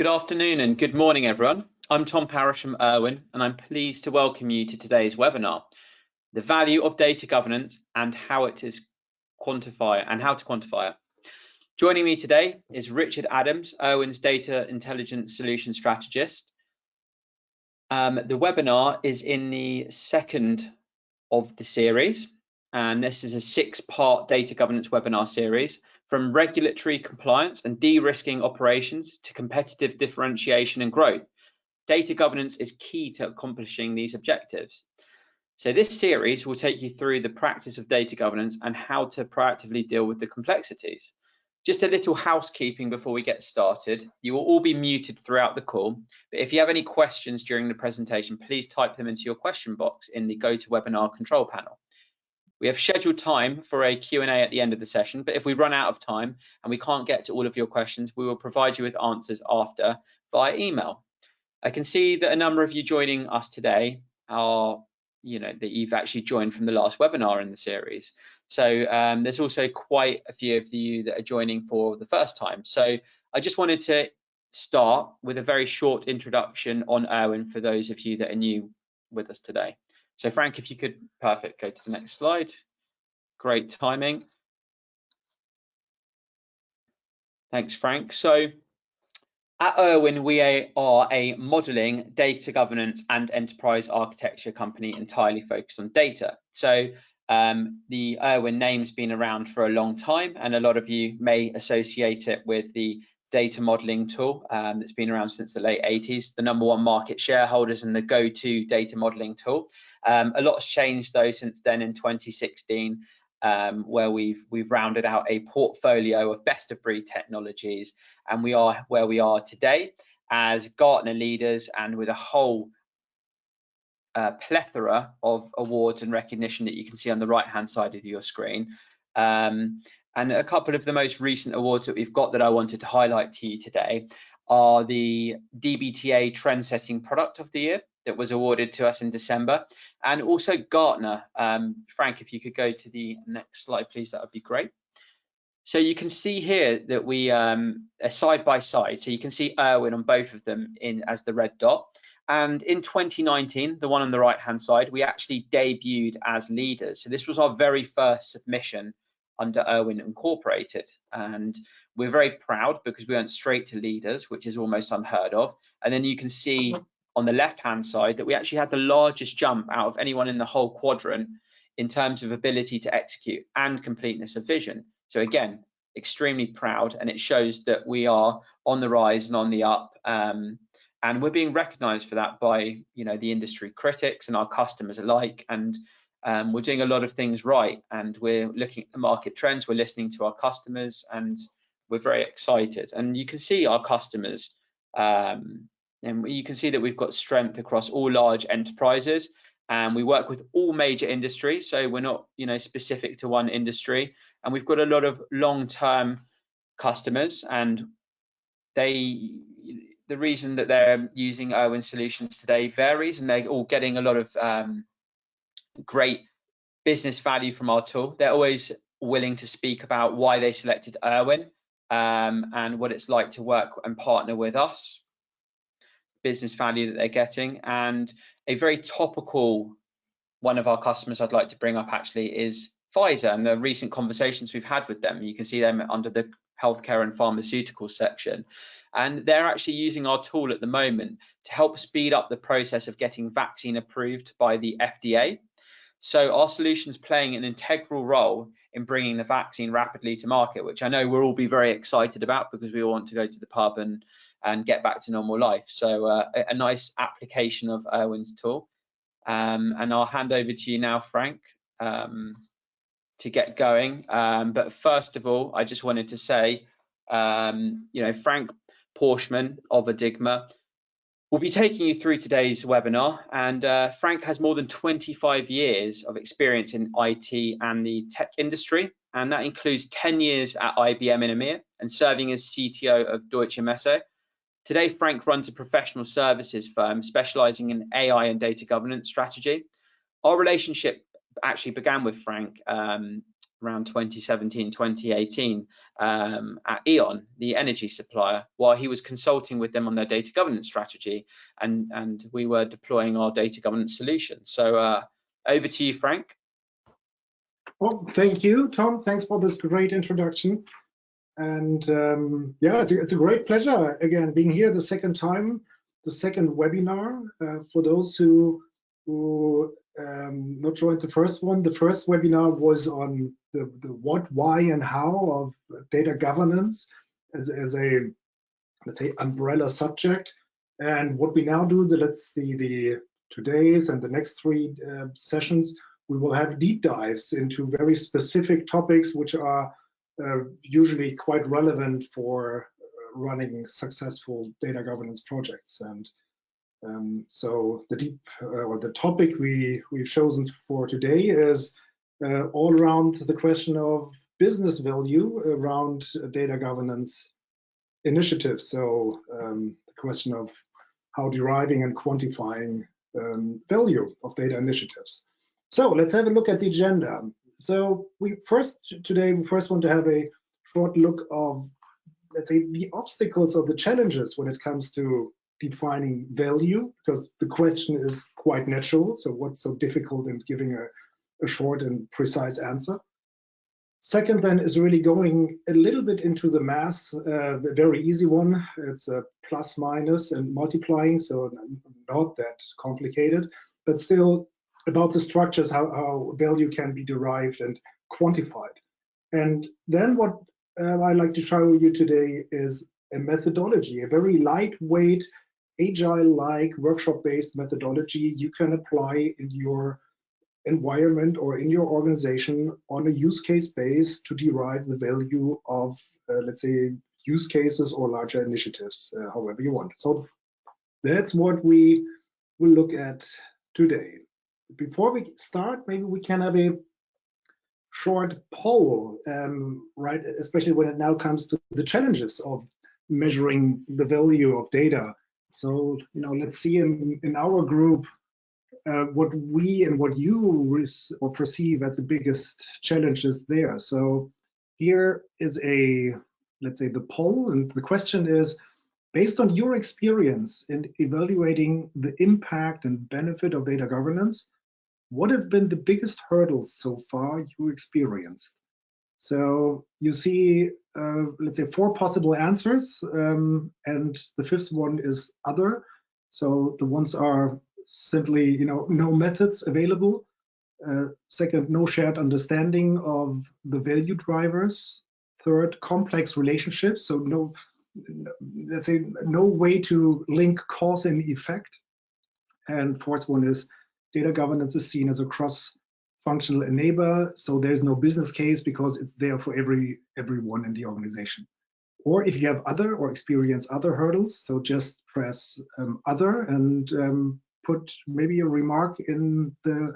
Good afternoon and good morning, everyone. I'm Tom Parrish from Erwin, and I'm pleased to welcome you to today's webinar, The Value of Data Governance and How to Quantify It. Joining me today is Richard Adams, Erwin's Data Intelligence Solution Strategist. The webinar is in the second of the series, and this is a 6-part data governance webinar series, from regulatory compliance and de-risking operations to competitive differentiation and growth. Data governance is key to accomplishing these objectives. So this series will take you through the practice of data governance and how to proactively deal with the complexities. Just a little housekeeping before we get started. You will all be muted throughout the call, but if you have any questions during the presentation, please type them into your question box in the GoToWebinar control panel. We have scheduled time for a Q&A at the end of the session, but if we run out of time and we can't get to all of your questions, we will provide you with answers after via email. I can see that a number of you joining us today are, that you've actually joined from the last webinar in the series. So there's also quite a few of you that are joining for the first time. So I just wanted to start with a very short introduction on Erwin for those of you that are new with us today. So Frank, if you could, perfect, go to the next slide. Great timing. Thanks, Frank. So at Erwin, we are a modeling, data governance and enterprise architecture company entirely focused on data. So the Erwin name's been around for a long time, and a lot of you may associate it with the data modeling tool that's been around since the late 80s, the #1 market shareholders and the go-to data modeling tool. A lot has changed though since then in 2016, where we've rounded out a portfolio of best of breed technologies, and we are where we are today as Gartner leaders and with a whole plethora of awards and recognition that you can see on the right hand side of your screen. And a couple of the most recent awards that we've got that I wanted to highlight to you today are the DBTA Trend Setting Product of the Year that was awarded to us in December, and also Gartner. Frank, if you could go to the next slide, please, that would be great. So you can see here that we are side by side. So you can see Erwin on both of them as the red dot. And in 2019, the one on the right hand side, we actually debuted as leaders. So this was our very first submission under Erwin Incorporated, and we're very proud because we went straight to leaders, which is almost unheard of. And then you can see on the left hand side that we actually had the largest jump out of anyone in the whole quadrant in terms of ability to execute and completeness of vision. So again, extremely proud, and it shows that we are on the rise and on the up, and we're being recognized for that by the industry critics and our customers alike. And we're doing a lot of things right, and we're looking at the market trends, we're listening to our customers, and we're very excited. And you can see our customers, and you can see that we've got strength across all large enterprises, and we work with all major industries, so we're not specific to one industry. And we've got a lot of long-term customers, and the reason that they're using Erwin solutions today varies, and they're all getting a lot of great business value from our tool. They're always willing to speak about why they selected Erwin and what it's like to work and partner with us, business value that they're getting. And a very topical one of our customers I'd like to bring up actually is Pfizer, and the recent conversations we've had with them. You can see them under the healthcare and pharmaceutical section, and they're actually using our tool at the moment to help speed up the process of getting vaccine approved by the FDA. So our solution's playing an integral role in bringing the vaccine rapidly to market, which I know we'll all be very excited about because we all want to go to the pub and get back to normal life. So a nice application of Erwin's tool. And I'll hand over to you now, Frank, to get going. But first of all, I just wanted to say, Frank Pörschmann of iDIGMA will be taking you through today's webinar, and Frank has more than 25 years of experience in IT and the tech industry, and that includes 10 years at IBM in EMEA and serving as CTO of Deutsche Messe. Today, Frank runs a professional services firm specializing in AI and data governance strategy. Our relationship actually began with Frank around 2017, 2018 at E.ON, the energy supplier, while he was consulting with them on their data governance strategy, and we were deploying our data governance solution. So over to you, Frank. Well, thank you, Tom. Thanks for this great introduction. And yeah, it's a great pleasure again being here the second time, the second webinar. For those who not joined the first one, the first webinar was on the what, why, and how of data governance as a, let's say, umbrella subject. And what we now do, let's see, the today's and the next three sessions, we will have deep dives into very specific topics which are usually quite relevant for running successful data governance projects. And so the deep or the topic we've chosen for today is all around the question of business value around data governance initiatives. So the question of how deriving and quantifying value of data initiatives. So let's have a look at the agenda. So today we first want to have a short look of, let's say, the obstacles or the challenges when it comes to defining value, because the question is quite natural. So what's so difficult in giving a short and precise answer? Second then is really going a little bit into the math, a very easy one. It's a plus, minus, and multiplying, so not that complicated, but still about the structures, how value can be derived and quantified. And then what I'd like to show you today is a methodology, a very lightweight, agile-like, workshop-based methodology you can apply in your environment or in your organization on a use case base to derive the value of, let's say, use cases or larger initiatives, however you want. So that's what we will look at today. Before we start, maybe we can have a short poll, right? Especially when it now comes to the challenges of measuring the value of data. So, let's see in our group what we and what you or perceive as the biggest challenges there. So here is let's say, the poll, and the question is, based on your experience in evaluating the impact and benefit of data governance, what have been the biggest hurdles so far you experienced? So you see, let's say, 4 possible answers, and the 5th one is other. So the ones are simply, no methods available. Second, no shared understanding of the value drivers. Third, complex relationships. So let's say, no way to link cause and effect. And 4th one is data governance is seen as a cross-functional enabler, so there's no business case because it's there for everyone in the organization. Or if you have other or experience other hurdles, so just press other and put maybe a remark in the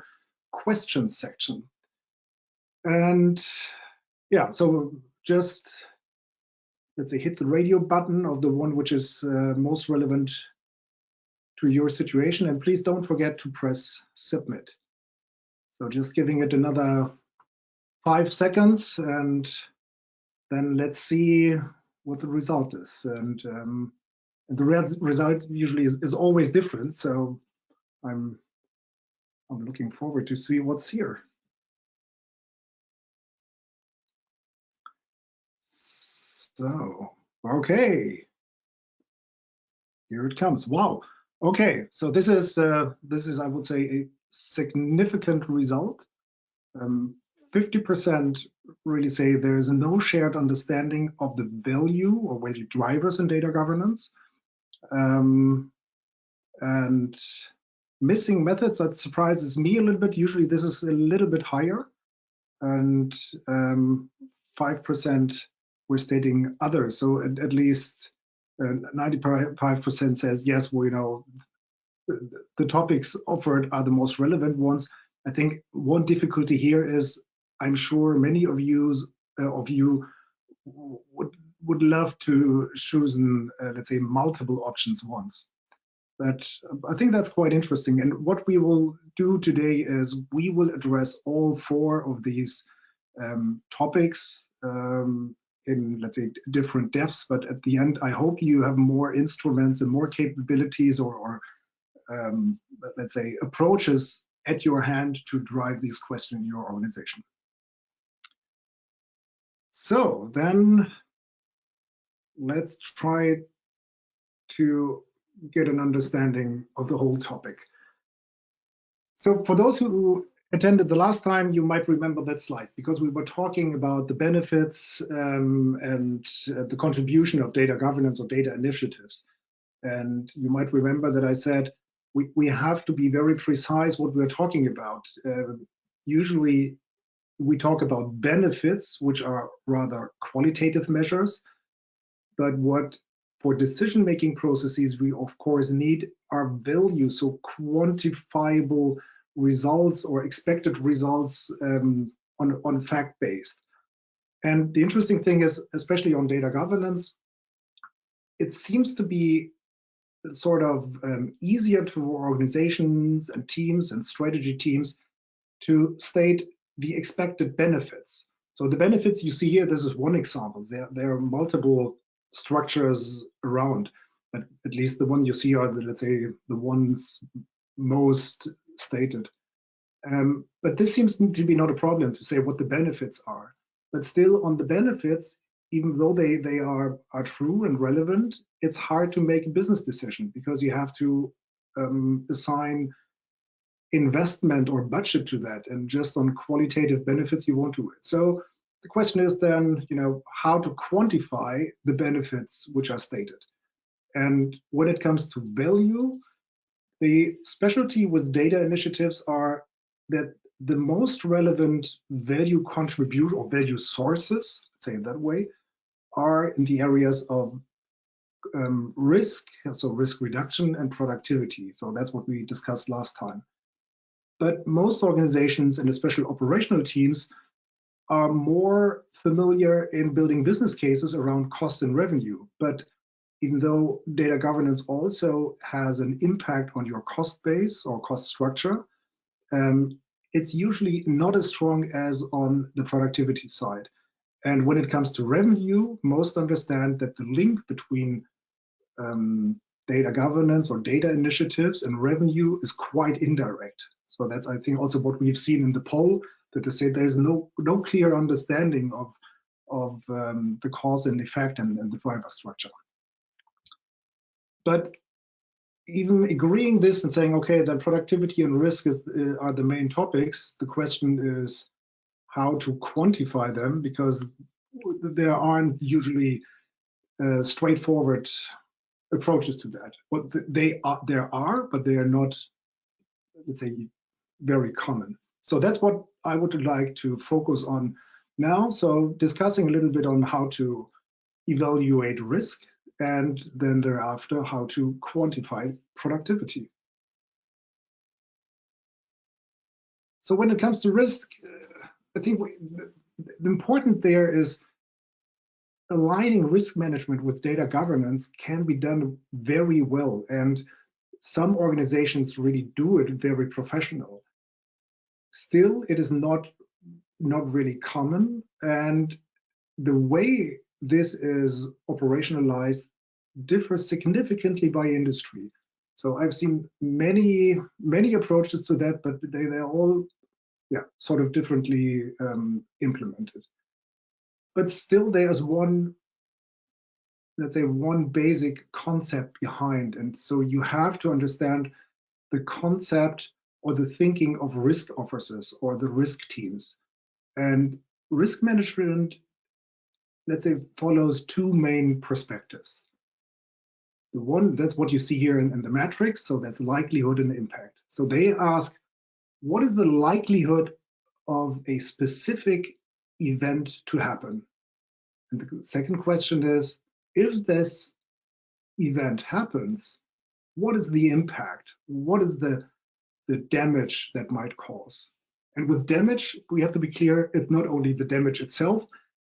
questions section. And yeah, so just, let's say, hit the radio button of the one which is most relevant to your situation, and please don't forget to press submit. So just giving it another 5 seconds, and then let's see what the result is. And the result usually is always different, so I'm looking forward to see what's here. So, okay, here it comes. Wow. Okay, so this is I would say a significant result. 50% really say there is no shared understanding of the value or value drivers in data governance, and missing methods, that surprises me a little bit. Usually this is a little bit higher, and 5% were stating others. So at least 95% says yes, the topics offered are the most relevant ones. I think one difficulty here is, I'm sure many of you would love to choose, let's say, multiple options once. But I think that's quite interesting. And what we will do today is we will address all 4 of these topics in, let's say, different depths, but at the end, I hope you have more instruments and more capabilities or let's say, approaches at your hand to drive these questions in your organization. So then let's try to get an understanding of the whole topic. So for those who attended the last time, you might remember that slide, because we were talking about the benefits and the contribution of data governance or data initiatives. And you might remember that I said we have to be very precise what we're talking about. Usually we talk about benefits, which are rather qualitative measures, but what for decision-making processes we of course need are values, so quantifiable results or expected results on fact-based. And the interesting thing is, especially on data governance, it seems to be sort of easier for organizations and teams and strategy teams to state the expected benefits. So the benefits you see here, this is one example. There are multiple structures around, but at least the one you see are the, let's say, the ones most stated. But this seems to be not a problem to say what the benefits are. But still, on the benefits, even though they are true and relevant, it's hard to make a business decision because you have to assign investment or budget to that, and just on qualitative benefits you won't do it. So the question is then, how to quantify the benefits which are stated. And when it comes to value, the specialty with data initiatives are that the most relevant value contribution or value sources, let's say it that way, are in the areas of risk, so risk reduction and productivity. So that's what we discussed last time. But most organizations, and especially operational teams, are more familiar in building business cases around cost and revenue. But even though data governance also has an impact on your cost base or cost structure, it's usually not as strong as on the productivity side. And when it comes to revenue, most understand that the link between data governance or data initiatives and revenue is quite indirect. So that's, I think, also what we've seen in the poll, that they say there's no clear understanding of the cause and effect and the driver structure. But even agreeing this and saying, okay, then productivity and risk are the main topics, the question is how to quantify them, because there aren't usually straightforward approaches to that. What there are, but they are not, let's say, very common. So that's what I would like to focus on now. So discussing a little bit on how to evaluate risk, and then thereafter how to quantify productivity. So when it comes to risk, I think the important there is aligning risk management with data governance can be done very well, and some organizations really do it very professional. Still, it is not really common, and the way this is operationalized differs significantly by industry. So I've seen many approaches to that, but they're all sort of differently implemented. But still, there's one, let's say, one basic concept behind, and so you have to understand the concept or the thinking of risk officers or the risk teams. And risk management, let's say, follows two main perspectives. The one, that's what you see here in the matrix, so that's likelihood and impact. So they ask, what is the likelihood of a specific event to happen? And the second question is, if this event happens, what is the impact? What is the damage that might cause? And with damage, we have to be clear, it's not only the damage itself,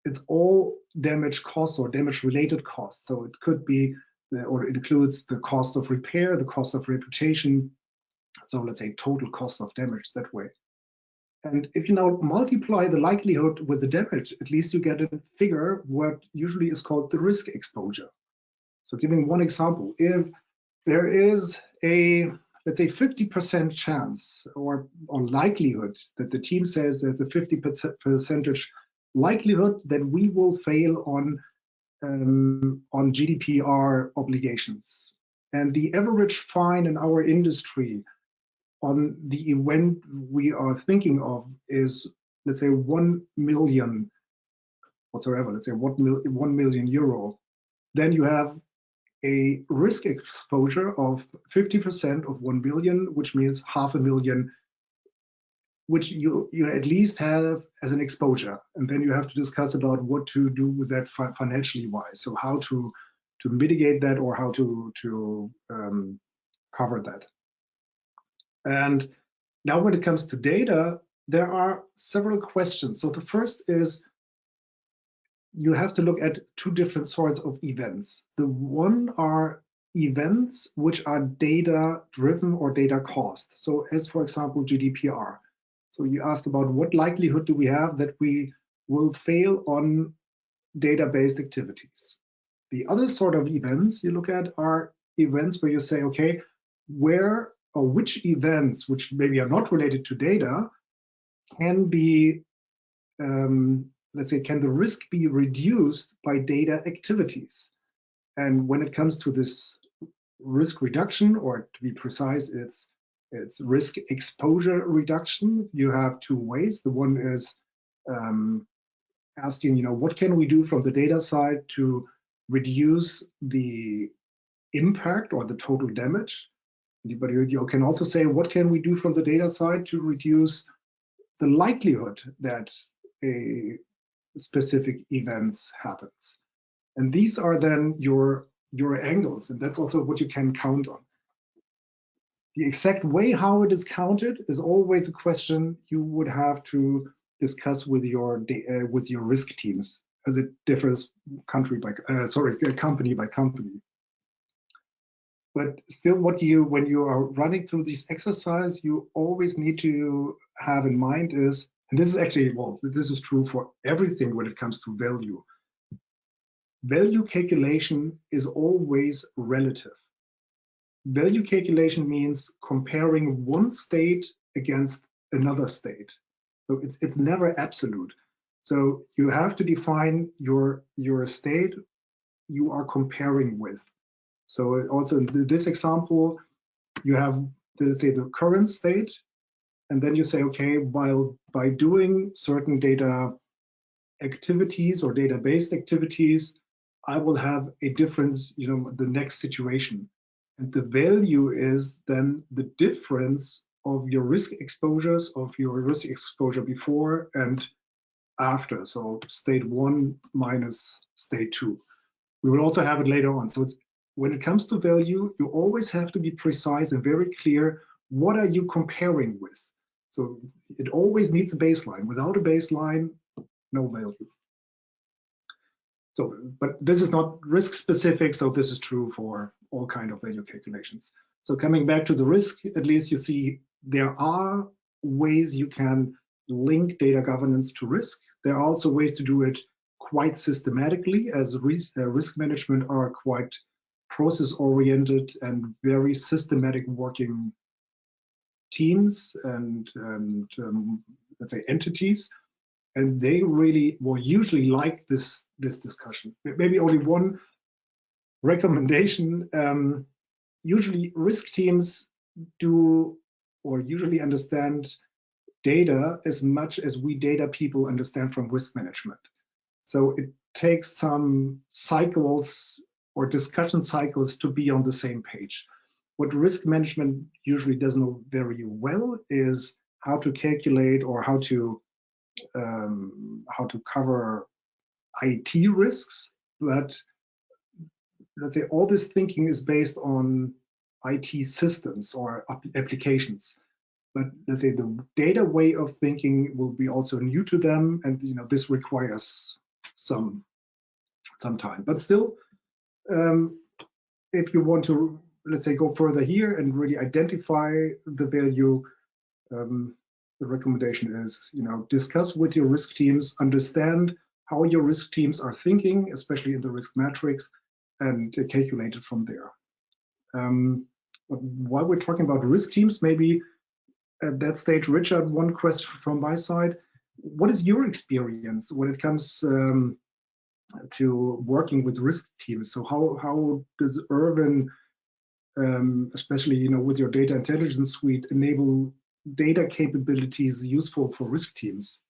it's all damage costs or damage related costs. So it could be, or it includes the cost of repair, the cost of reputation. So let's say total cost of damage that way. And if you now multiply the likelihood with the damage, at least you get a figure what usually is called the risk exposure. So giving one example, if there is a, let's say 50% chance or likelihood that the team says there's a 50% likelihood that we will fail on GDPR obligations. And the average fine in our industry on the event we are thinking of is, let's say, 1 million whatsoever, let's say 1 million euro. Then you have a risk exposure of 50% of 1 billion, which means 500,000, which you at least have as an exposure. And then you have to discuss about what to do with that financially wise. So how to mitigate that or how to cover that. And now when it comes to data, there are several questions. So the first is, you have to look at two different sorts of events. The one are events which are data driven or data caused. So as for example, GDPR. So you ask about what likelihood do we have that we will fail on data-based activities. The other sort of events you look at are events where you say, okay, where or which events, which maybe are not related to data, can be, let's say, can the risk be reduced by data activities? And when it comes to this risk reduction, or to be precise, it's risk exposure reduction, you have two ways. The one is asking, what can we do from the data side to reduce the impact or the total damage? But you can also say, what can we do from the data side to reduce the likelihood that a specific events happens? And these are then your angles, and that's also what you can count on. The exact way how it is counted is always a question you would have to discuss with your risk teams, as it differs company by company. But still, when you are running through this exercise, you always need to have in mind is, and this is actually, well, this is true for everything when it comes to value. Value calculation is always relative. Value calculation means comparing one state against another state. So it's never absolute. So you have to define your state you are comparing with. So also in this example, you have, let's say, the current state, and then you say, okay, by doing certain data activities or data-based activities, I will have a different, the next situation. And the value is then the difference of your risk exposures, of your risk exposure before and after. So state 1 minus state 2. We will also have it later on. So when it comes to value, you always have to be precise and very clear. What are you comparing with? So it always needs a baseline. Without a baseline, no value. So, but this is not risk specific, so this is true for all kind of value calculations. So coming back to the risk, at least you see there are ways you can link data governance to risk. There are also ways to do it quite systematically, as risk management are quite process-oriented and very systematic working teams and let's say entities. And they really will usually like this discussion. Maybe only one recommendation. Usually risk teams do or usually understand data as much as we data people understand from risk management. So it takes some cycles or discussion cycles to be on the same page. What risk management usually doesn't know very well is how to calculate or how to cover IT risks, but let's say all this thinking is based on IT systems or applications. But let's say the data way of thinking will be also new to them, and this requires some time. But still, if you want to, let's say, go further here and really identify the value, the recommendation is, discuss with your risk teams, understand how your risk teams are thinking, especially in the risk matrix, and calculate it from there. But while we're talking about risk teams, maybe at that stage, Richard, one question from my side. What is your experience when it comes to working with risk teams? So how does Erwin, especially with your data intelligence suite, enable data capabilities useful for risk teams?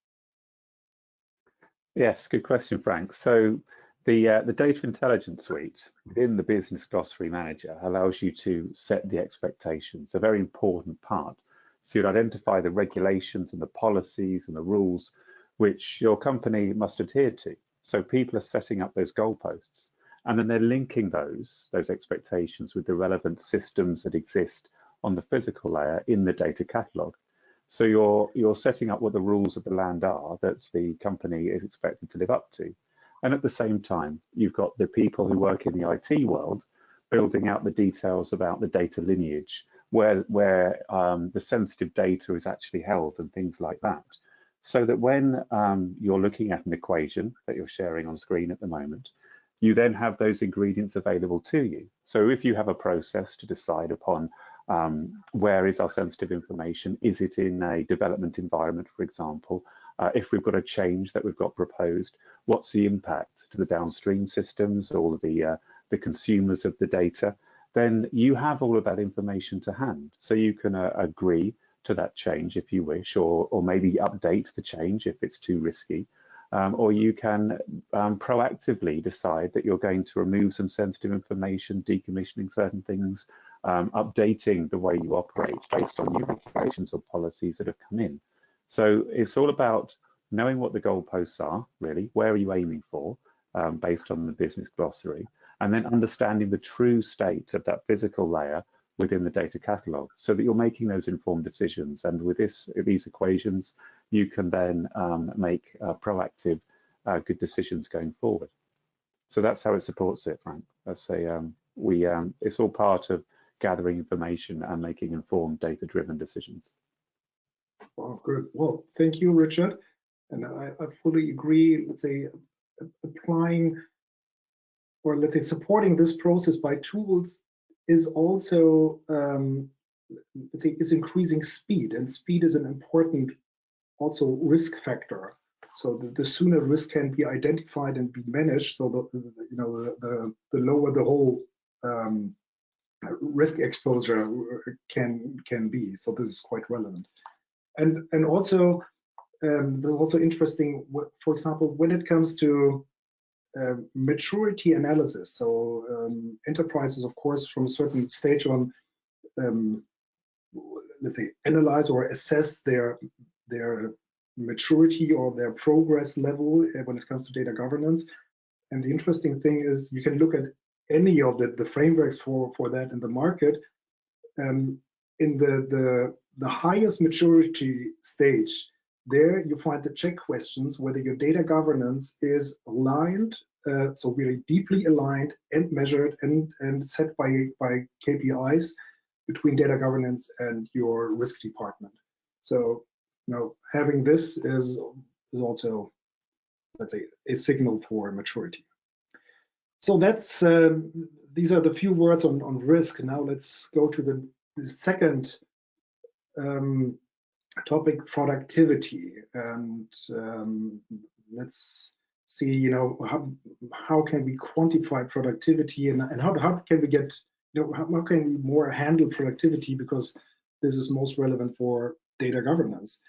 Yes, good question, Frank. So the data intelligence suite within the business glossary manager allows you to set the expectations, a very important part. So you'd identify the regulations and the policies and the rules which your company must adhere to. So people are setting up those goalposts, and then they're linking those expectations with the relevant systems that exist on the physical layer in the data catalog. So you're setting up what the rules of the land are that the company is expected to live up to. And at the same time, you've got the people who work in the IT world building out the details about the data lineage, where the sensitive data is actually held and things like that. So that when you're looking at an equation that you're sharing on screen at the moment, you then have those ingredients available to you. So if you have a process to decide upon where is our sensitive information, is it in a development environment, for example, if we've got a change that we've got proposed, what's the impact to the downstream systems, all of the consumers of the data, then you have all of that information to hand. So you can agree to that change if you wish, or maybe update the change if it's too risky. Or you can proactively decide that you're going to remove some sensitive information, decommissioning certain things, updating the way you operate based on new regulations or policies that have come in. So it's all about knowing what the goalposts are, really, where are you aiming for, based on the business glossary, and then understanding the true state of that physical layer within the data catalog, so that you're making those informed decisions. And with these equations, you can then make proactive, good decisions going forward. So that's how it supports it, Frank. It's all part of gathering information and making informed, data-driven decisions. Wow, good. Well, thank you, Richard. And I fully agree. Let's say applying, or let's say supporting this process by tools is also, let's say, is increasing speed, and speed is an important also risk factor. So the sooner risk can be identified and be managed, so the lower the whole risk exposure can be. So this is quite relevant. And also, there's also interesting, for example, when it comes to maturity analysis. So enterprises, of course, from a certain stage on, let's say, analyze or assess their maturity or their progress level when it comes to data governance. And the interesting thing is you can look at any of the frameworks for that in the market. In the highest maturity stage, there you find the check questions whether your data governance is aligned, so really deeply aligned and measured and set by KPIs between data governance and your risk department. So having this is also, let's say, a signal for maturity. So that's these are the few words on risk. Now let's go to the second topic, productivity, and let's see, how can we quantify productivity, and how can we get, how can we more handle productivity, because this is most relevant for data governance.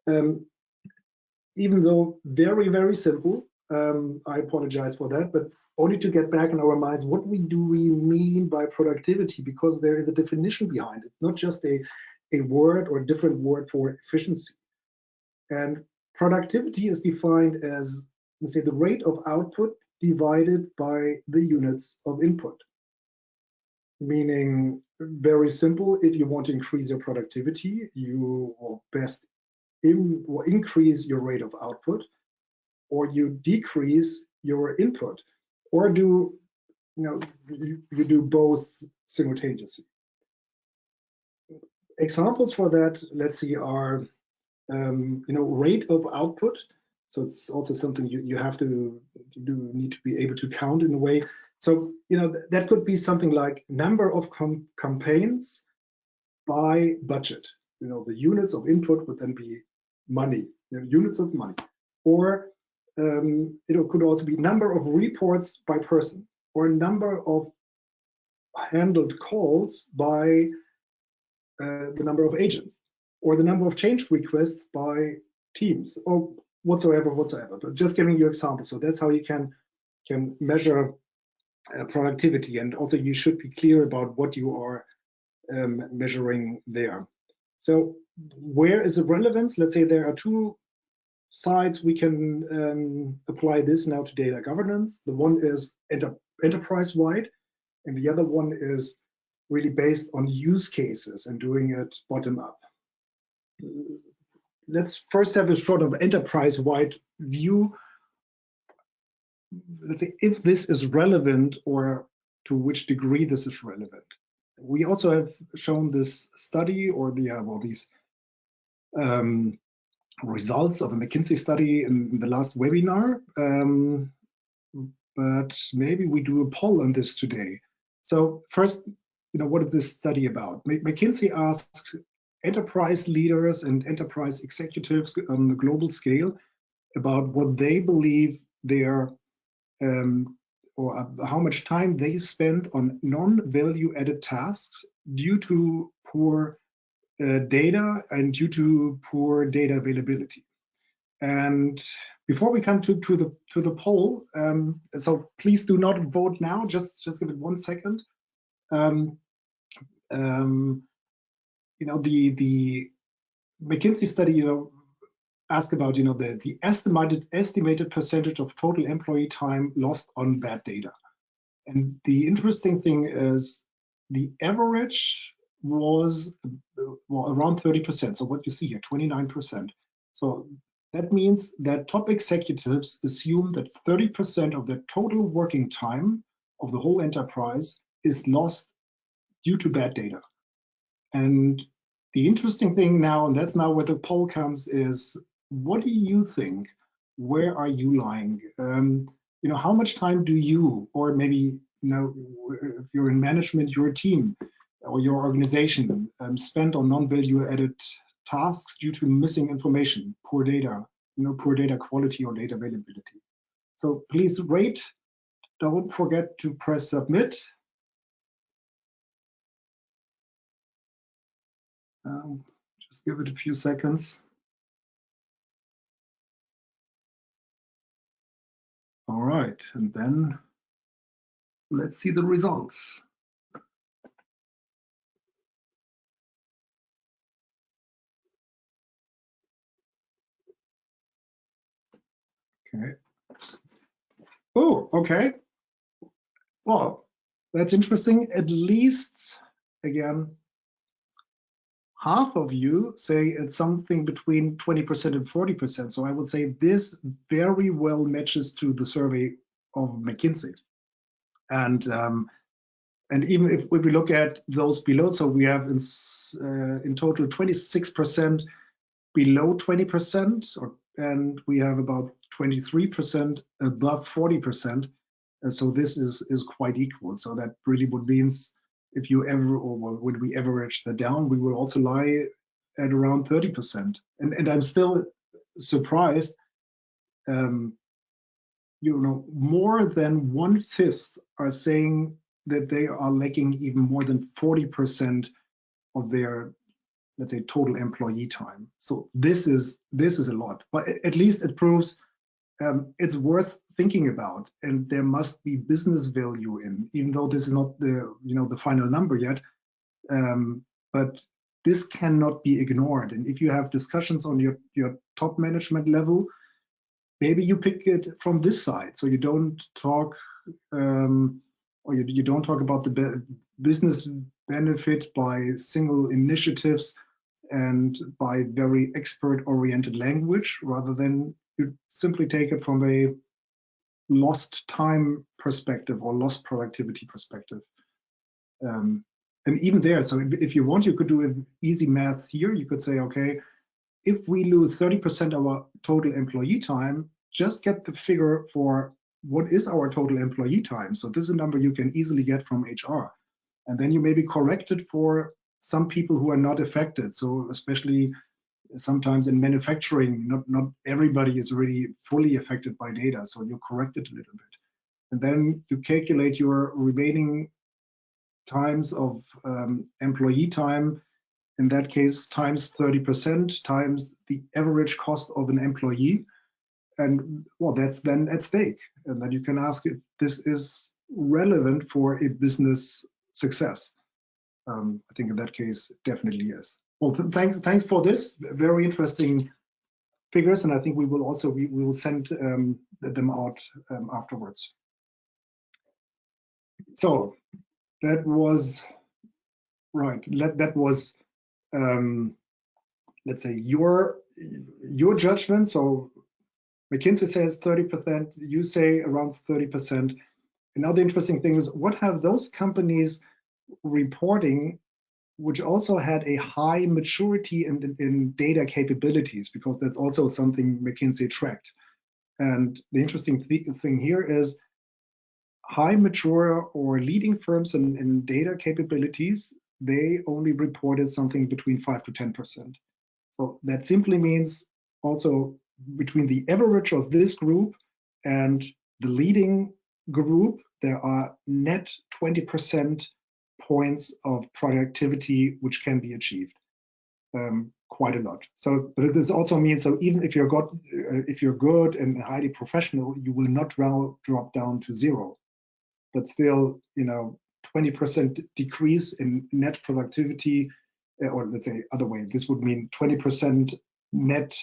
Even though very, very simple, I apologize for that, but only to get back in our minds, what do we mean by productivity? Because there is a definition behind it, not just a word or a different word for efficiency. And productivity is defined as, let's say, the rate of output divided by the units of input. Meaning, very simple, if you want to increase your productivity, you will best increase your rate of output, or you decrease your input, or you do both simultaneously. Examples for that, let's see, are rate of output. So it's also something you have to need to be able to count in a way. So that could be something like number of campaigns by budget. The units of input would then be money, units of money, or it could also be number of reports by person, or number of handled calls by the number of agents, or the number of change requests by teams, or whatsoever. But just giving you examples. So that's how you can measure productivity, and also you should be clear about what you are measuring there. So where is the relevance? Let's say there are two sides we can apply this now to data governance. The one is enterprise-wide, and the other one is really based on use cases and doing it bottom up. Let's first have a sort of enterprise-wide view. Let's say if this is relevant, or to which degree this is relevant. We also have shown this study, or these results of a McKinsey study in the last webinar, but maybe we do a poll on this today. So first, what is this study about? McKinsey asked enterprise leaders and enterprise executives on a global scale about what they believe their or how much time they spend on non-value added tasks due to poor data and due to poor data availability. And before we come to the poll, so please do not vote now. Just give it 1 second. The McKinsey study, ask about the estimated percentage of total employee time lost on bad data. And the interesting thing is the average was around 30%. So what you see here, 29%. So that means that top executives assume that 30% of their total working time of the whole enterprise is lost due to bad data. And the interesting thing now, and that's now where the poll comes, is what do you think? Where are you lying? How much time do you, or maybe if you're in management, your team or your organization spend on non-value added tasks due to missing information, poor data, poor data quality or data availability? So please rate. Don't forget to press submit. Just give it a few seconds. All right, and then let's see the results. Okay. Oh, okay. Well, that's interesting. At least, again, half of you say it's something between 20% and 40%. So I would say this very well matches to the survey of McKinsey. And even if we look at those below, so we have in total 26% below 20%, and we have about 23% above 40%. So this is quite equal. So that really would means if you ever, or when we average that down, we will also lie at around 30%. And I'm still surprised. More than 1/5 are saying that they are lacking even more than 40% of their, let's say, total employee time. So this is a lot, but at least it proves it's worth thinking about, and there must be business value in, even though this is not the final number yet. But this cannot be ignored. And if you have discussions on your top management level, maybe you pick it from this side, so you don't talk or you don't talk about the business benefit by single initiatives and by very expert-oriented language, rather than you simply take it from a lost time perspective or lost productivity perspective. And even there, so if you want, you could do an easy math here. You could say, okay, if we lose 30% of our total employee time, just get the figure for what is our total employee time. So this is a number you can easily get from HR. And then you may be corrected for some people who are not affected. So especially sometimes in manufacturing, not everybody is really fully affected by data. So you correct it a little bit. And then you calculate your remaining times of employee time, in that case, times 30% times the average cost of an employee. And well, that's then at stake. And then you can ask if this is relevant for a business success. I think in that case, definitely yes. Well, thanks for this. Very interesting figures, and I think we will also we will send them out afterwards. So that was right. That was let's say your judgment. So McKinsey says 30%. You say around 30%. Another interesting thing is what have those companies reporting which also had a high maturity in data capabilities, because that's also something McKinsey tracked. And the interesting thing here is high mature or leading firms in data capabilities, they only reported something between 5 to 10%. So that simply means also between the average of this group and the leading group, there are net 20% points of productivity which can be achieved, quite a lot. So, but this also means, so even if you're good and highly professional, you will not drop down to zero. But still, 20% decrease in net productivity, or let's say other way, this would mean 20% net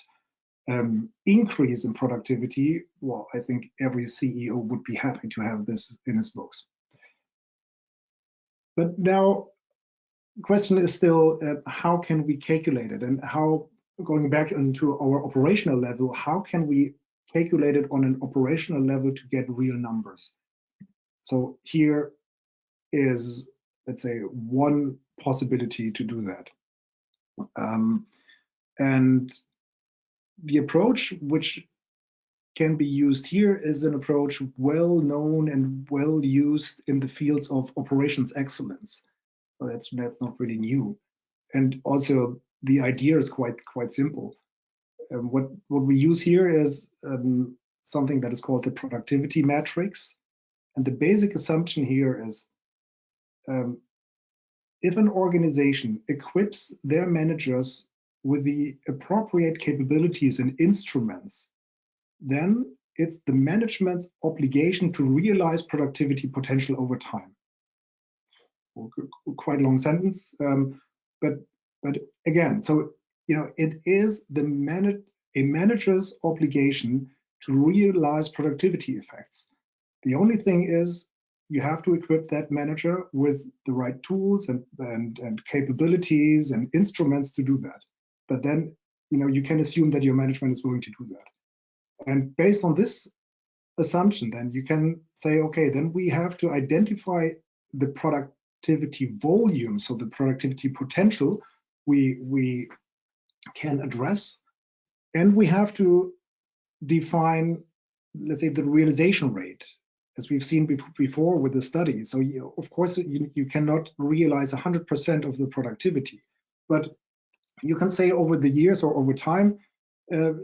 increase in productivity. Well, I think every CEO would be happy to have this in his books. But now, the question is still, how can we calculate it? And how, going back into our operational level, how can we calculate it on an operational level to get real numbers? So here is, let's say, one possibility to do that. And the approach which can be used here is an approach well known and well used in the fields of operations excellence. So that's not really new. And also the idea is quite simple. What we use here is something that is called the productivity matrix. And the basic assumption here is if an organization equips their managers with the appropriate capabilities and instruments, then it's the management's obligation to realize productivity potential over time. Quite a long sentence, but again, so it is a manager's obligation to realize productivity effects. The only thing is you have to equip that manager with the right tools and capabilities and instruments to do that. But then you can assume that your management is going to do that. And based on this assumption, then you can say, okay, then we have to identify the productivity volume, so the productivity potential we can address, and we have to define, let's say, the realization rate, as we've seen before with the study. So of course you cannot realize 100% of the productivity, but you can say over the years or over time,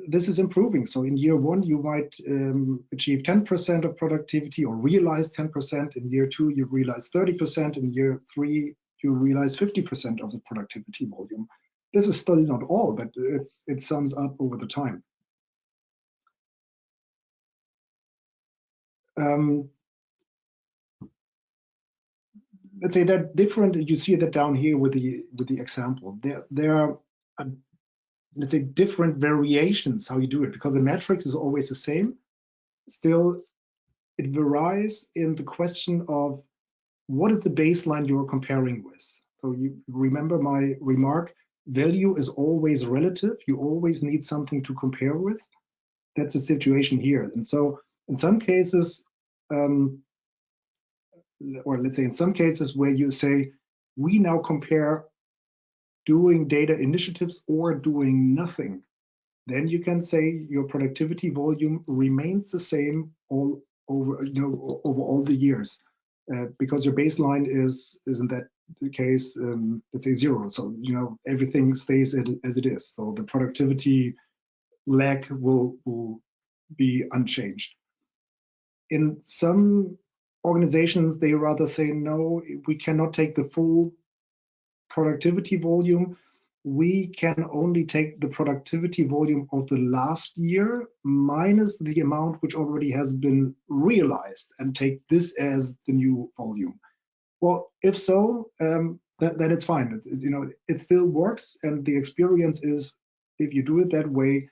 this is improving. So in year one, you might achieve 10% of productivity or realize 10%. In year two, you realize 30%. In year three, you realize 50% of the productivity volume. This is still not all, but it sums up over the time. Let's say that different. You see that down here with the example. There are let's say different variations how you do it, because the matrix is always the same. Still, it varies in the question of what is the baseline you're comparing with. So you remember my remark, value is always relative. You always need something to compare with. That's the situation here. And so in some cases, or let's say in some cases where you say, we now compare doing data initiatives or doing nothing. then you can say your productivity volume remains the same all over, over all the years, because your baseline is in that case, let's say 0. So everything stays as it is. So the productivity lag will be unchanged. In some organizations, they rather say, no, we cannot take the full productivity volume. We can only take the productivity volume of the last year minus the amount which already has been realized and take this as the new volume. Well, if so, then it's fine. It still works, and the experience is, if you do it that way,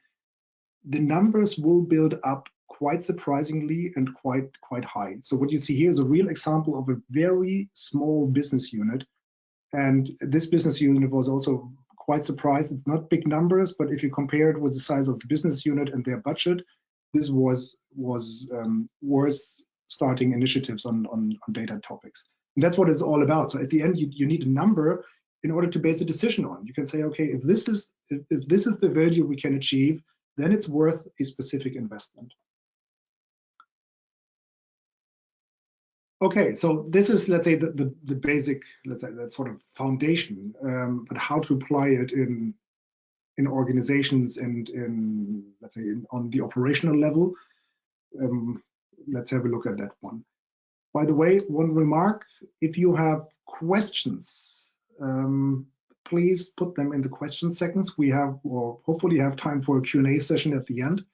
the numbers will build up quite surprisingly and quite high. So what you see here is a real example of a very small business unit, and this business unit was also quite surprised. It's not big numbers, but if you compare it with the size of the business unit and their budget, this was worth starting initiatives on data topics. And that's what it's all about. So at the end, you need a number in order to base a decision on. You can say, okay, if this is the value we can achieve, then it's worth a specific investment. Okay, so this is, let's say, the basic, let's say, that sort of foundation, but how to apply it in organizations and let's say, on the operational level. Let's have a look at that one. By the way, one remark: if you have questions, please put them in the question segments. We have, or hopefully have, time for a Q&A session at the end,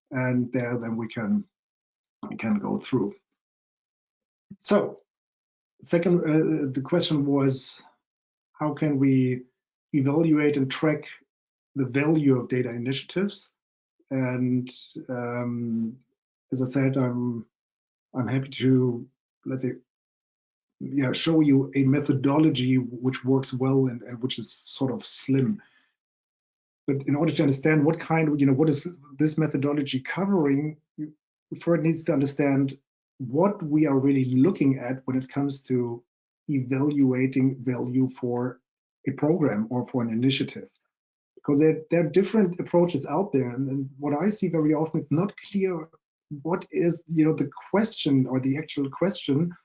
and there then we can go through. So, second, the question was, how can we evaluate and track the value of data initiatives? And as I said, I'm happy to, let's say, show you a methodology which works well and which is sort of slim. But in order to understand what kind of, what is this methodology covering, you first needs to understand what we are really looking at when it comes to evaluating value for a program or for an initiative. Because there are different approaches out there, and what I see very often, it's not clear what is the question or the actual question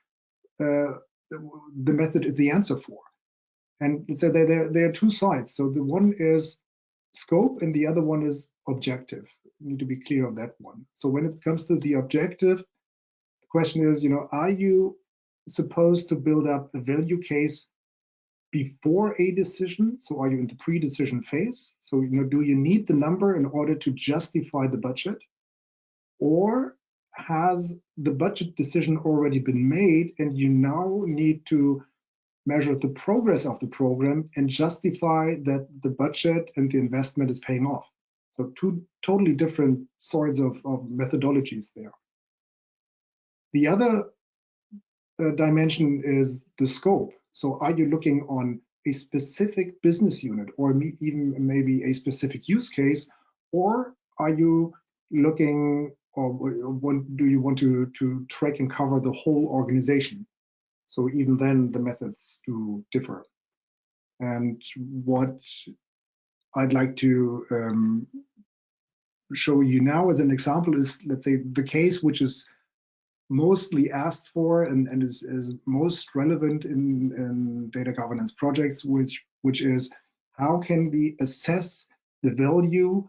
the method is the answer for. And so there are two sides. So the one is scope and the other one is objective. You need to be clear on that one. So when it comes to the objective, the question is, are you supposed to build up a value case before a decision? So are you in the pre-decision phase? So do you need the number in order to justify the budget? Or has the budget decision already been made and you now need to measure the progress of the program and justify that the budget and the investment is paying off? So two totally different sorts of methodologies there. The other dimension is the scope. So are you looking on a specific business unit or even maybe a specific use case, or are you looking, or do you want to track and cover the whole organization? So even then the methods do differ. And what I'd like to show you now as an example is, let's say, the case which is mostly asked for and is most relevant in data governance projects, which is, how can we assess the value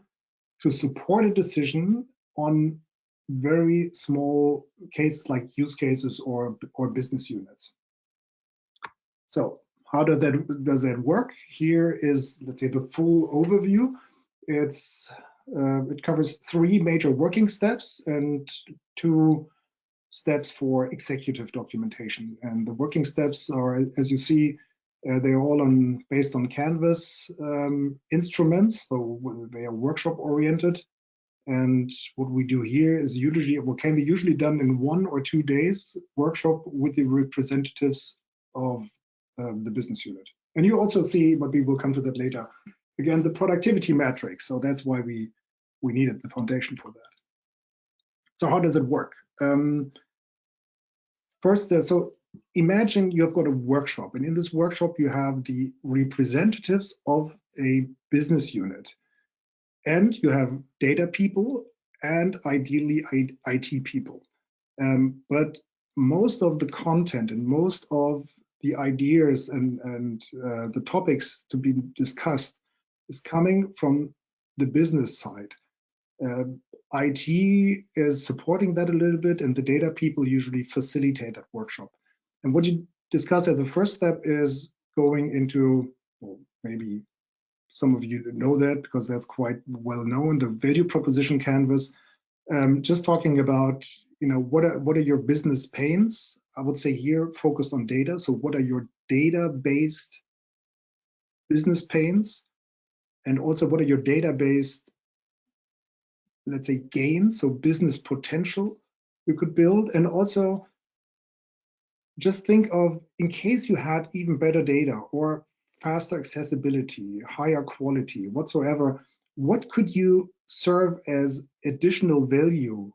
to support a decision on very small cases like use cases or business units? So how does that work? Here is, let's say, the full overview. It covers 3 major working steps and 2 steps for executive documentation. And the working steps are, as you see, they're all based on Canvas instruments, so they are workshop oriented. And what we do here is usually, what can be usually done in 1 or 2 days workshop with the representatives of the business unit. And you also see, but we will come to that later, again, the productivity matrix. So that's why we needed the foundation for that. So how does it work? First, so imagine you've got a workshop, and in this workshop you have the representatives of a business unit. and you have data people and ideally IT people. But most of the content and most of the ideas and the topics to be discussed is coming from the business side. IT is supporting that a little bit, and the data people usually facilitate that workshop. And what you discuss as the first step is going into, well, maybe some of you know that because that's quite well known, the value proposition canvas. Just talking about, what are your business pains? I would say here focused on data. So what are your data-based business pains? And also what are your data-based, let's say, gains, so business potential you could build? And also just think of, in case you had even better data or faster accessibility, higher quality, whatsoever, what could you serve as additional value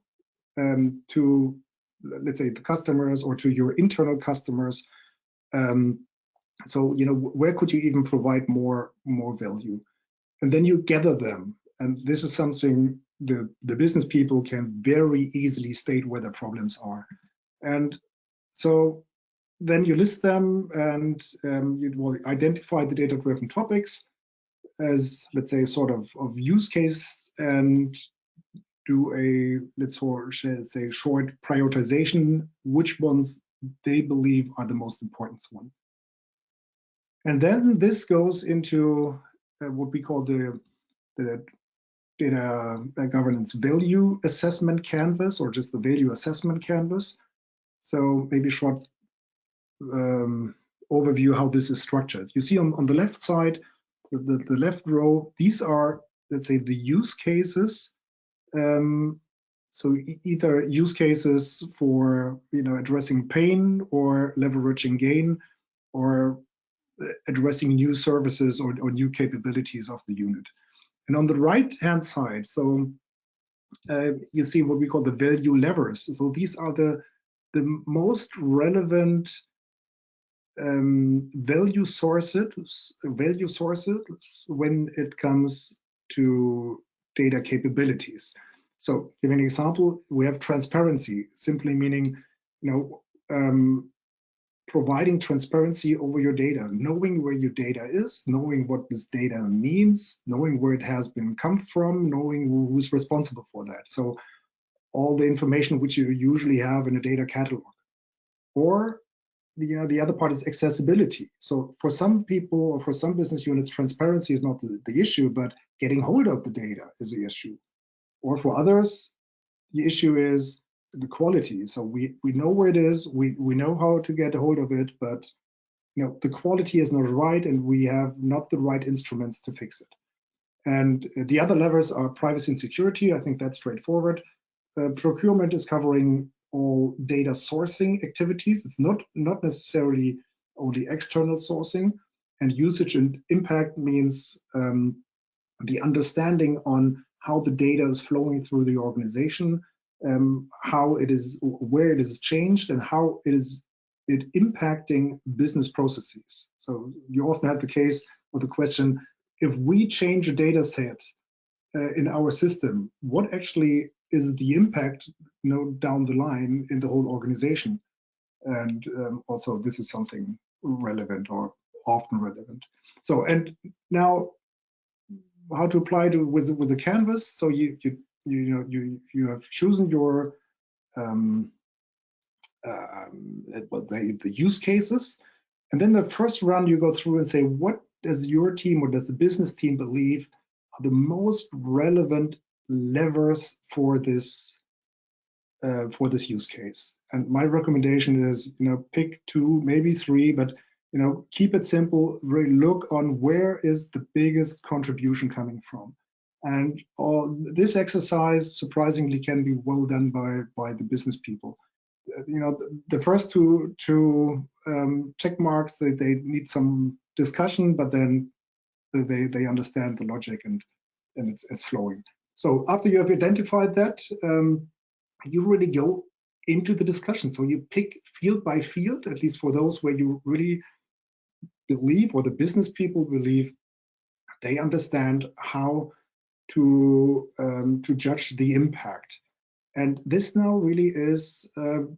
to, let's say, the customers or to your internal customers? So, where could you even provide more value? And then you gather them. And this is something the business people can very easily state where the problems are. And so then you list them and you will identify the data-driven topics as, let's say, sort of use case, and do a, let's say, short prioritization, which ones they believe are the most important ones. And then this goes into what we call the data governance value assessment canvas, or just the value assessment canvas. So maybe short overview how this is structured. You see on the left side, the left row, these are, let's say, the use cases. So either use cases for addressing pain or leveraging gain, or addressing new services or new capabilities of the unit. And on the right hand side, so you see what we call the value levers. So these are the most relevant value sources when it comes to data capabilities. So giving an example, we have transparency, simply meaning providing transparency over your data, knowing where your data is, knowing what this data means, knowing where it has been come from, knowing who's responsible for that. So all the information which you usually have in a data catalog. Or the other part is accessibility. So for some people or for some business units, transparency is not the issue, but getting hold of the data is the issue. Or for others, the issue is the quality. So we know where it is, we know how to get a hold of it, but the quality is not right, and we have not the right instruments to fix it. And the other levers are privacy and security. I think that's straightforward. Procurement is covering all data sourcing activities. It's not necessarily only external sourcing. And usage and impact means the understanding on how the data is flowing through the organization, how it is, where it is changed, and how it impacting business processes. So you often have the case or the question, if we change a data set in our system, what actually is the impact down the line in the whole organization? And also this is something relevant or often relevant. So, and now how to apply to with the canvas. So you have chosen your the use cases, and then the first run you go through and say, what does your team or does the business team believe are the most relevant levers for this use case? And my recommendation is, pick 2, maybe 3, but keep it simple. Really look on where is the biggest contribution coming from. And this exercise surprisingly can be well done by the business people. The first two check marks, they need some discussion, but then they understand the logic and it's flowing. So after you have identified that, you really go into the discussion. So you pick field by field, at least for those where you really believe, or the business people believe, they understand how to judge the impact. And this now really is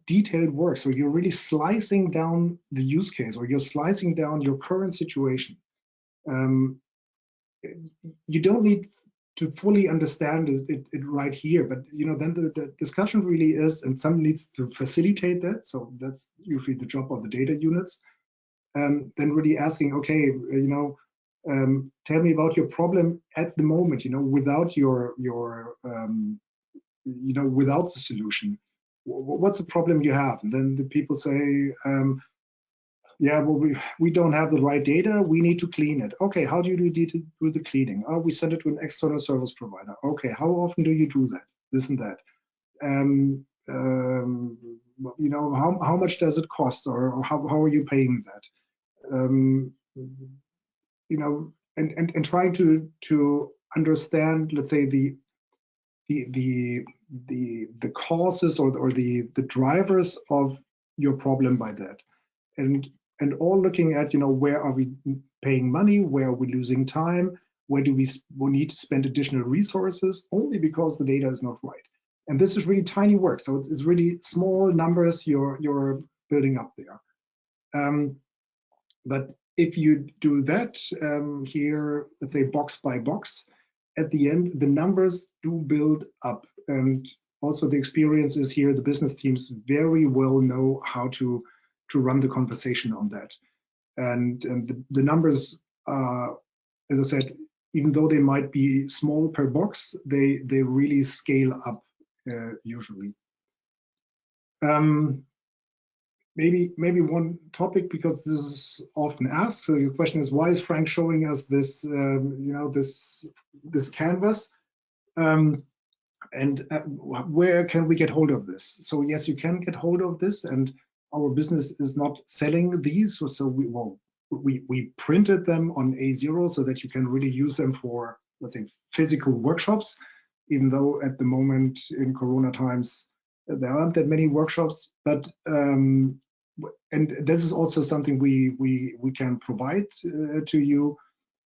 detailed work. So you're really slicing down the use case, or you're slicing down your current situation. You don't need to fully understand it right here, but then the discussion really is, and some needs to facilitate that. So that's usually the job of the data units. Then really asking, okay, tell me about your problem at the moment, without without the solution. What's the problem you have? And then the people say, yeah, well, we don't have the right data. We need to clean it. Okay, how do you do the cleaning? Oh, we send it to an external service provider. Okay, how often do you do that? This and that. How much does it cost, or how are you paying that? And trying to understand, let's say, the causes or the drivers of your problem by that, and all looking at, where are we paying money, where are we losing time, where do we need to spend additional resources only because the data is not right. And this is really tiny work, so it's really small numbers you're building up there. But if you do that here, let's say box by box, at the end, the numbers do build up. And also the experience is here, the business teams very well know how to run the conversation on that. And the numbers, as I said, even though they might be small per box, they really scale up usually. Maybe one topic, because this is often asked. So your question is, why is Frank showing us this, this canvas, and where can we get hold of this? So yes, you can get hold of this, and our business is not selling these. So we printed them on A0 so that you can really use them for, let's say, physical workshops. Even though at the moment in Corona times there aren't that many workshops, but and this is also something we can provide to you.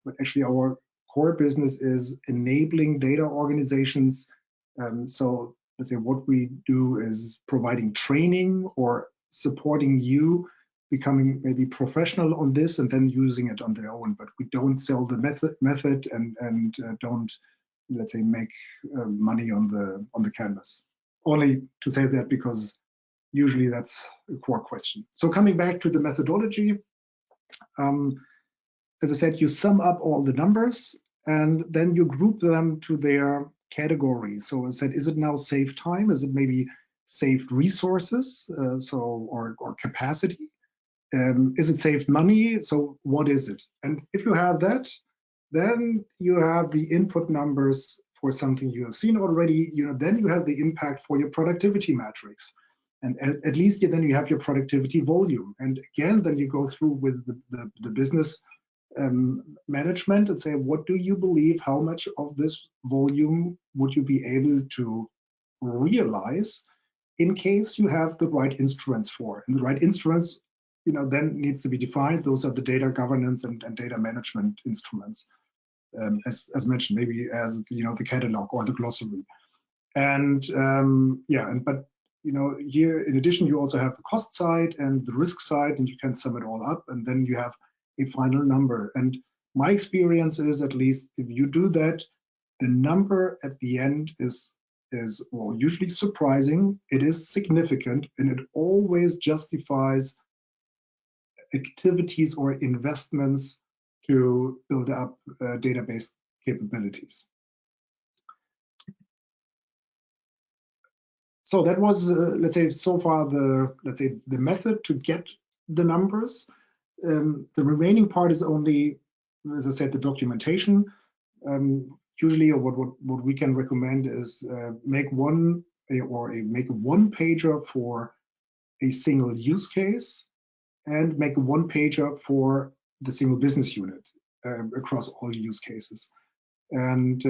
But actually, our core business is enabling data organizations. So let's say what we do is providing training or supporting you becoming maybe professional on this and then using it on their own. But we don't sell the method and don't, let's say, make money on the canvas. Only to say that because usually that's a core question. So coming back to the methodology, as I said, you sum up all the numbers and then you group them to their categories. So as I said, is it now saved time? Is it maybe saved resources? Or capacity? Is it saved money? So what is it? And if you have that, then you have the input numbers for something you have seen already. Then you have the impact for your productivity metrics. And at least then you have your productivity volume. And again, then you go through with the business management and say, what do you believe, how much of this volume would you be able to realize in case you have the right instruments for? And the right instruments, then needs to be defined. Those are the data governance and data management instruments, as mentioned, maybe as the catalog or the glossary. And but here in addition, you also have the cost side and the risk side, and you can sum it all up, and then you have a final number. And my experience is, at least if you do that, the number at the end is well, usually surprising. It is significant, and it always justifies activities or investments to build up database capabilities. So that was, let's say, so far the method to get the numbers. The remaining part is only, as I said, the documentation. Usually, what we can recommend is make a one-pager for a single use case, and make a one-pager for the single business unit across all use cases. And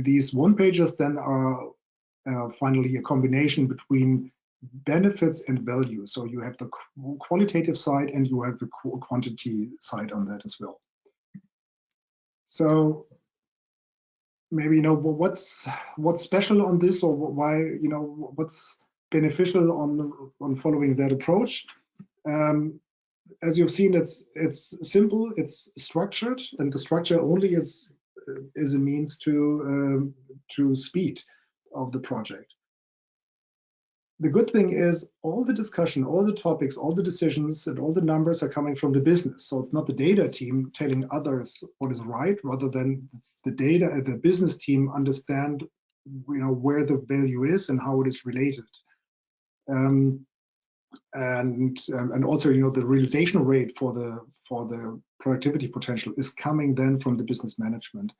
these one-pagers then are finally a combination between benefits and value. So you have the qualitative side and you have the quantity side on that as well. So maybe, you know, what's special on this, or why, you know, what's beneficial on following that approach. As you've seen, it's simple, it's structured, and the structure only is a means to speed of the project. The good thing is all the discussion, all the topics, all the decisions, and all the numbers are coming from the business. So it's not the data team telling others what is right, rather than it's the the business team understand, you know, where the value is and how it is related. And also, you know, the realization rate for the productivity potential is coming then from the business management.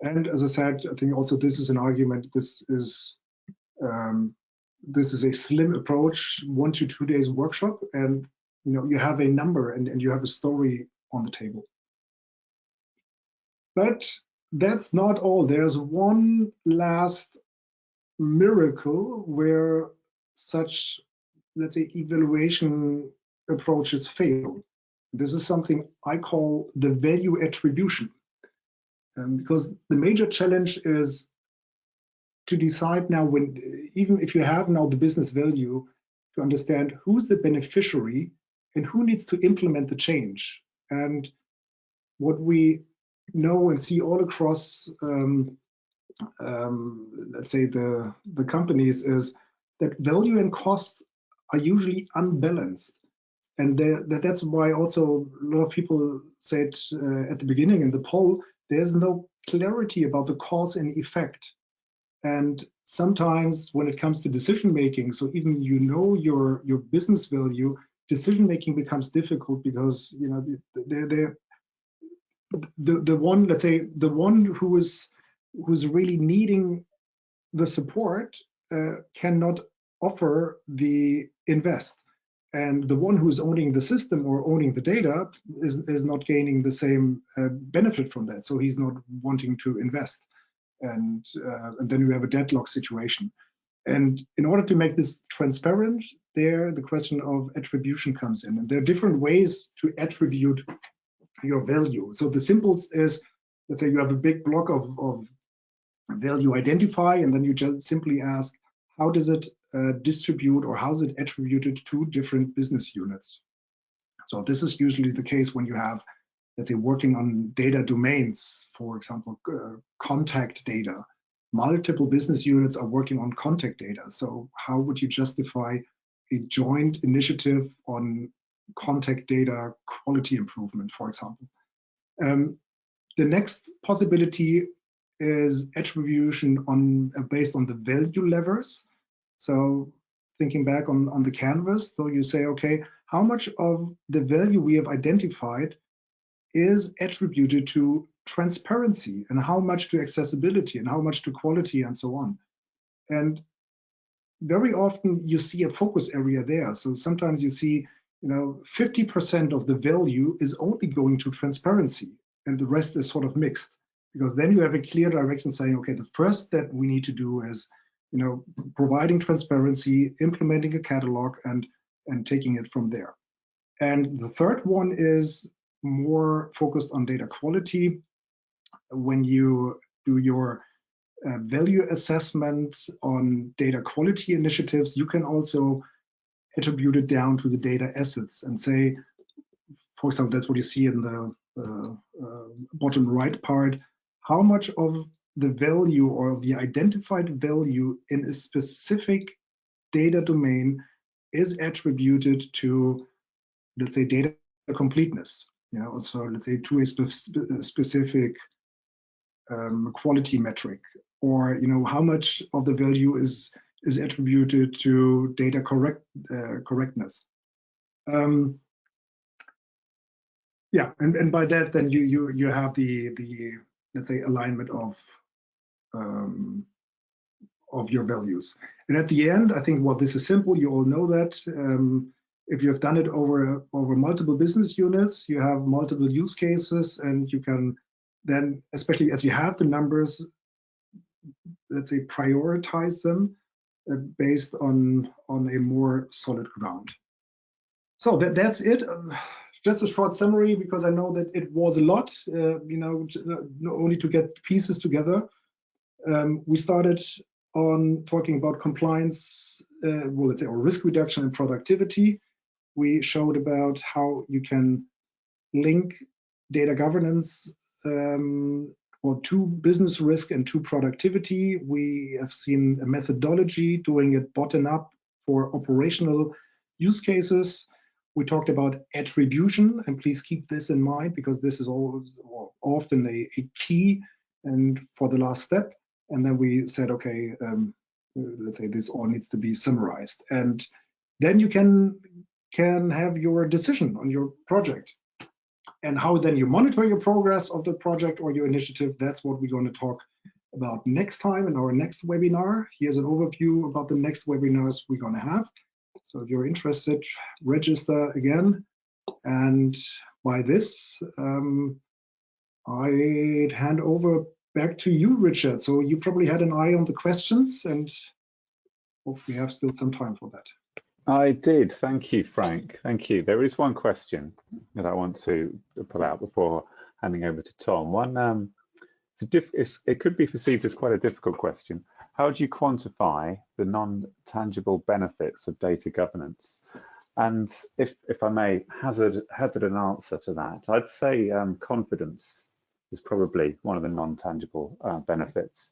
And as I said, I think also this is an argument. This is a slim approach, 1 to 2 days workshop, and you know, you have a number and you have a story on the table. But that's not all. There's one last miracle where such, let's say, evaluation approaches fail. This is something I call the value attribution, because the major challenge is to decide now, when even if you have now the business value, to understand who's the beneficiary and who needs to implement the change. And what we know and see all across, let's say, the companies, is that value and cost are usually unbalanced. And that's why also a lot of people said at the beginning in the poll, there's no clarity about the cause and effect. And sometimes when it comes to decision making, so even you know your business value, decision making becomes difficult, because you know the one, let's say, the one who's really needing the support cannot offer the invest, and the one who's owning the system or owning the data is not gaining the same benefit from that, so he's not wanting to invest. And then you have a deadlock situation. And in order to make this transparent, the question of attribution comes in. And there are different ways to attribute your value. So the simplest is, let's say you have a big block of value identify, and then you just simply ask, how does it distribute, or how is it attributed to different business units? So this is usually the case when you have, let's say, working on data domains, for example, contact data. Multiple business units are working on contact data. So how would you justify a joint initiative on contact data quality improvement, for example? The next possibility is attribution based on the value levers. So thinking back on the canvas, so you say, okay, how much of the value we have identified is attributed to transparency, and how much to accessibility, and how much to quality, and so on. And very often you see a focus area there. So sometimes you see, you know, 50% of the value is only going to transparency, and the rest is sort of mixed, because then you have a clear direction saying, okay, the first step we need to do is, you know, providing transparency, implementing a catalog, and taking it from there. And the third one is more focused on data quality. When you do your value assessment on data quality initiatives, you can also attribute it down to the data assets and say, for example, that's what you see in the bottom right part, how much of the value or the identified value in a specific data domain is attributed to, let's say, data completeness. You know, so let's say to a specific quality metric, or you know, how much of the value is attributed to data correctness. Yeah, and by that, then you have the let's say alignment of your values. And at the end, I think, well, this is simple. You all know that. If you have done it over multiple business units, you have multiple use cases, and you can then, especially as you have the numbers, let's say, prioritize them based on a more solid ground. So that's it. Just a short summary, because I know that it was a lot, you know, not only to get pieces together. We started on talking about compliance, well, let's say, or risk reduction and productivity. We showed about how you can link data governance or to business risk and to productivity. We have seen a methodology doing it bottom up for operational use cases. We talked about attribution, and please keep this in mind because this is always often a key and for the last step. And then we said, okay, let's say this all needs to be summarized, and then you can have your decision on your project. And how then you monitor your progress of the project or your initiative, that's what we're going to talk about next time in our next webinar. Here's an overview about the next webinars we're going to have. So if you're interested, register again. And by this, I'd hand over back to you, Richard. So you probably had an eye on the questions, and hope we have still some time for that. I did. Thank you, Frank. Thank you. There is one question that I want to pull out before handing over to Tom. One, it could be perceived as quite a difficult question. How do you quantify the non-tangible benefits of data governance? And if I may hazard an answer to that, I'd say confidence is probably one of the non-tangible benefits.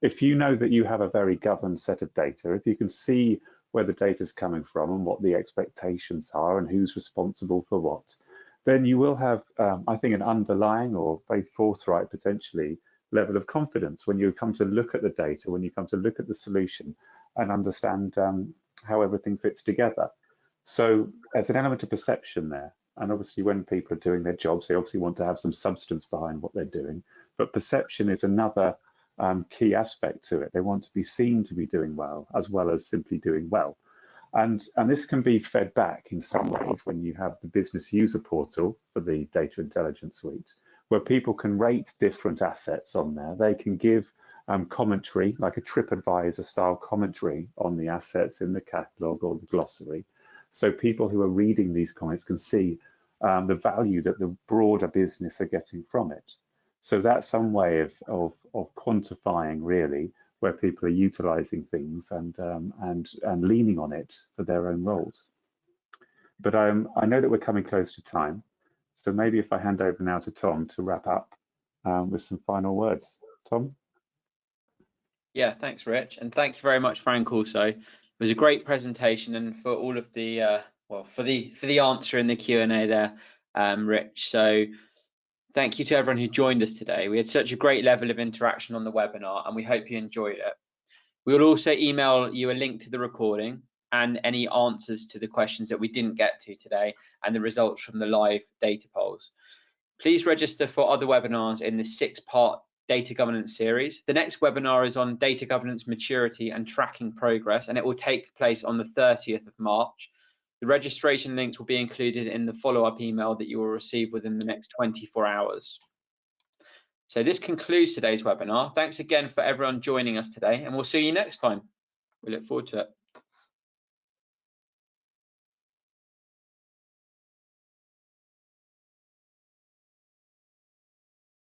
If you know that you have a very governed set of data, if you can see where the data is coming from and what the expectations are and who's responsible for what, then you will have, I think, an underlying or very forthright, potentially, level of confidence when you come to look at the data, when you come to look at the solution and understand how everything fits together. So there's an element of perception there. And obviously when people are doing their jobs, they obviously want to have some substance behind what they're doing. But perception is another key aspect to it. They want to be seen to be doing well as simply doing well. And this can be fed back in some ways when you have the business user portal for the data intelligence suite, where people can rate different assets on there. They can give commentary, like a TripAdvisor style commentary on the assets in the catalog or the glossary. So people who are reading these comments can see the value that the broader business are getting from it. So that's some way of quantifying, really, where people are utilizing things and leaning on it for their own roles. But I know that we're coming close to time, so maybe if I hand over now to Tom to wrap up with some final words. Tom? Yeah, thanks, Rich, and thank you very much, Frank. Also, it was a great presentation, and for all of the for the answer in the Q&A there, Rich. So thank you to everyone who joined us today. We had such a great level of interaction on the webinar, and we hope you enjoyed it. We will also email you a link to the recording and any answers to the questions that we didn't get to today and the results from the live data polls. Please register for other webinars in the 6-part data governance series. The next webinar is on data governance maturity and tracking progress, and it will take place on the 30th of March. The registration links will be included in the follow-up email that you will receive within the next 24 hours. So this concludes today's webinar. Thanks again for everyone joining us today, and we'll see you next time. We look forward to it.